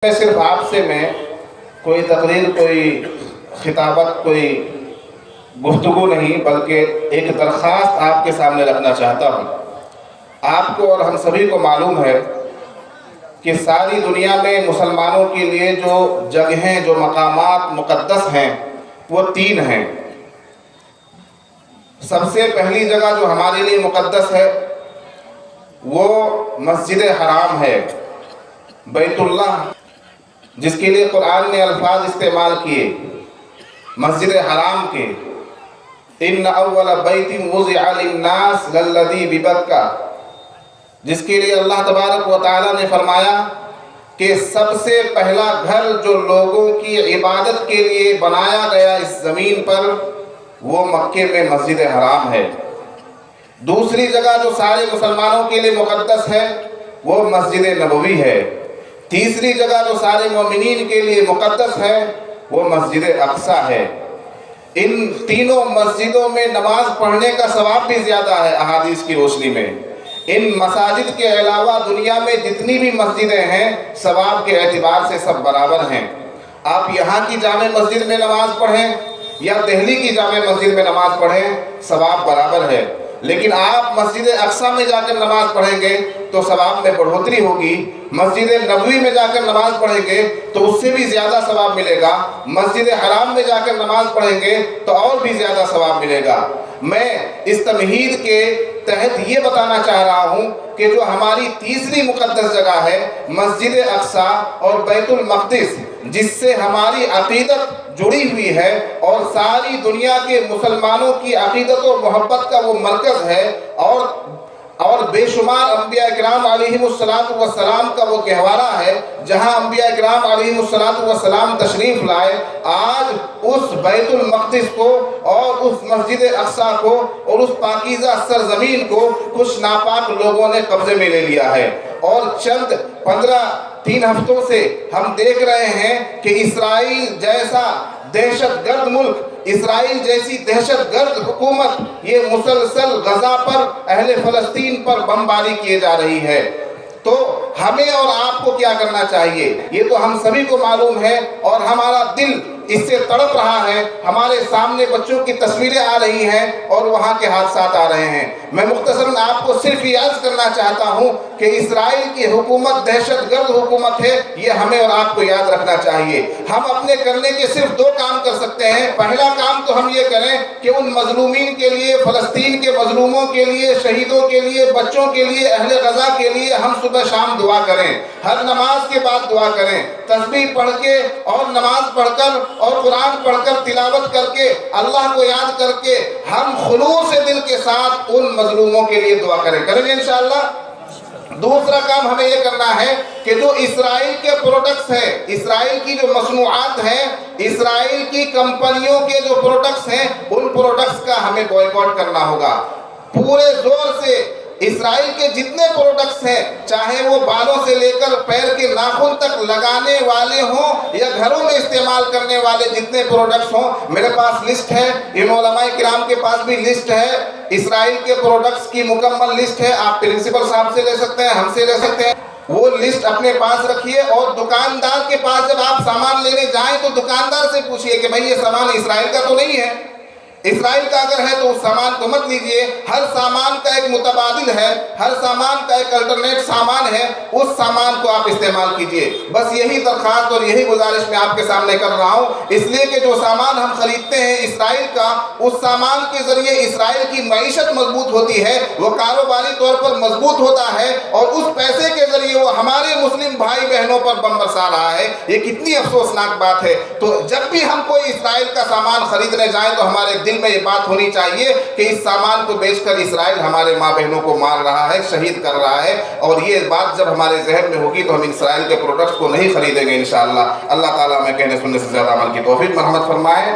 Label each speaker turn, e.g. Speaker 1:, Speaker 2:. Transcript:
Speaker 1: میں صرف آپ سے میں کوئی تقریر، کوئی خطابت، کوئی گفتگو نہیں بلکہ ایک درخواست آپ کے سامنے رکھنا چاہتا ہوں۔ آپ کو اور ہم سبھی کو معلوم ہے کہ ساری دنیا میں مسلمانوں کے لیے جو جگہیں، جو مقامات مقدس ہیں وہ 3 ہیں۔ سب سے پہلی جگہ جو ہمارے لیے مقدس ہے وہ مسجد حرام ہے، بیت اللہ، جس کے لیے قرآن نے الفاظ استعمال کیے مسجد حرام کے، ان اول بیت وضع للناس للذی ببکہ، جس کے لیے اللہ تبارک و تعالیٰ نے فرمایا کہ سب سے پہلا گھر جو لوگوں کی عبادت کے لیے بنایا گیا اس زمین پر وہ مکے میں مسجد حرام ہے۔ دوسری جگہ جو سارے مسلمانوں کے لیے مقدس ہے وہ مسجد نبوی ہے۔ تیسری جگہ جو سارے مومنین کے لیے مقدس ہے وہ مسجد اقصی ہے۔ ان تینوں مسجدوں میں نماز پڑھنے کا ثواب بھی زیادہ ہے احادیث کی روشنی میں۔ ان مساجد کے علاوہ دنیا میں جتنی بھی مسجدیں ہیں ثواب کے اعتبار سے سب برابر ہیں۔ آپ یہاں کی جامع مسجد میں نماز پڑھیں یا دہلی کی جامع مسجد میں نماز پڑھیں، ثواب برابر ہے۔ لیکن آپ مسجد اقصی میں جا کر نماز پڑھیں گے تو ثواب میں بڑھوتری ہوگی، مسجد نبوی میں جا کر نماز پڑھیں گے تو اس سے بھی زیادہ ثواب ملے گا، مسجد حرام میں جا کر نماز پڑھیں گے تو اور بھی زیادہ ثواب ملے گا۔ میں اس تمہید کے تحت یہ بتانا چاہ رہا ہوں کہ جو ہماری تیسری مقدس جگہ ہے مسجد اقصی اور بیت المقدس، جس سے ہماری عقیدت جڑی ہوئی ہے اور ساری دنیا کے مسلمانوں کی عقیدت و محبت کا وہ مرکز ہے، اور بے شمار انبیاء کرام علیہم السلام کا وہ گہوارہ ہے، جہاں انبیاء کرام علیہم السلام تشریف لائے، آج اس بیت المقدس کو اور اس مسجد اقصی کو اور اس پاکیزہ سرزمین کو کچھ ناپاک لوگوں نے قبضے میں لے لیا ہے۔ اور چند 3 ہفتوں سے ہم دیکھ رہے ہیں کہ اسرائیل جیسا دہشت گرد ملک، اسرائیل جیسی دہشت گرد حکومت یہ مسلسل غزہ پر، اہل فلسطین پر بمباری کیے جا رہی ہے۔ تو ہمیں اور آپ کو کیا کرنا چاہیے یہ تو ہم سبھی کو معلوم ہے، اور ہمارا دل اس سے تڑپ رہا ہے۔ ہمارے سامنے بچوں کی تصویریں آ رہی ہیں اور وہاں کے حادثات آ رہے ہیں۔ میں مختصراً آپ کو صرف یہ عرض کرنا چاہتا ہوں کہ اسرائیل کی حکومت دہشت گرد حکومت ہے، یہ ہمیں اور آپ کو یاد رکھنا چاہیے۔ ہم اپنے کرنے کے صرف 2 کام کر سکتے ہیں۔ پہلا کام تو ہم یہ کریں کہ ان مظلومین کے لیے، فلسطین کے مظلوموں کے لیے، شہیدوں کے لیے، بچوں کے لیے، اہل غزہ کے لیے ہم صبح شام دعا کریں، ہر نماز کے بعد دعا کریں، تسبیح پڑھ کے اور نماز پڑھ کر اور قرآن پڑھ کر تلاوت کر کے اللہ کو یاد کر کے ہم خلوص دل کے ساتھ ان مظلوموں کے لیے دعا کریں گے انشاءاللہ۔ دوسرا کام ہمیں یہ کرنا ہے کہ جو اسرائیل کے پروڈکٹس ہیں، اسرائیل کی جو مصنوعات ہیں، اسرائیل کی کمپنیوں کے جو پروڈکٹس ہیں، ان پروڈکٹس کا ہمیں بائیکاٹ کرنا ہوگا پورے زور سے۔ اسرائیل کے جتنے پروڈکٹس ہیں، چاہے وہ بالوں سے لے کر پیر کے ناخن تک لگانے والے ہوں یا گھروں میں استعمال کرنے والے جتنے پروڈکٹس ہوں، میرے پاس لسٹ ہے، ان علماء کرام کے پاس بھی لسٹ ہے، اسرائیل کے پروڈکٹس کی مکمل لسٹ ہے۔ آپ پرنسپل صاحب سے لے سکتے ہیں، ہم سے لے سکتے ہیں، وہ لسٹ اپنے پاس رکھیے، اور دکاندار کے پاس جب آپ سامان لینے جائیں تو دکاندار سے پوچھئے کہ بھائی یہ سامان اسرائیل کا تو نہیں ہے۔ اسرائیل کا اگر ہے تو اس سامان کو مت لیجئے۔ ہر سامان کا ایک متبادل ہے، ہر سامان کا ایک الٹرنیٹ سامان ہے، اس سامان کو آپ استعمال کیجئے۔ بس یہی درخواست اور یہی گزارش میں آپ کے سامنے کر رہا ہوں، اس لیے کہ جو سامان ہم خریدتے ہیں اسرائیل کا، اس سامان کے ذریعے اسرائیل کی معیشت مضبوط ہوتی ہے، وہ کاروباری طور پر مضبوط ہوتا ہے، اور اس پیسے کے ذریعے وہ ہمارے مسلم بھائی بہنوں پر بم برسا رہا ہے۔ یہ کتنی افسوسناک بات ہے۔ تو جب بھی ہم کوئی اسرائیل کا سامان خریدنے جائیں تو ہمارے دل میں یہ بات ہونی چاہیے کہ اس سامان کو بیچ کر اسرائیل ہمارے ماں بہنوں کو مار رہا ہے، شہید کر رہا ہے، اور یہ بات جب ہمارے ذہن میں ہوگی تو ہم اسرائیل کے پروڈکٹس کو نہیں خریدیں گے انشاءاللہ۔ اللہ تعالیٰ میں کہنے سننے سے زیادہ عمل کی توفیق مرحمت فرمائے۔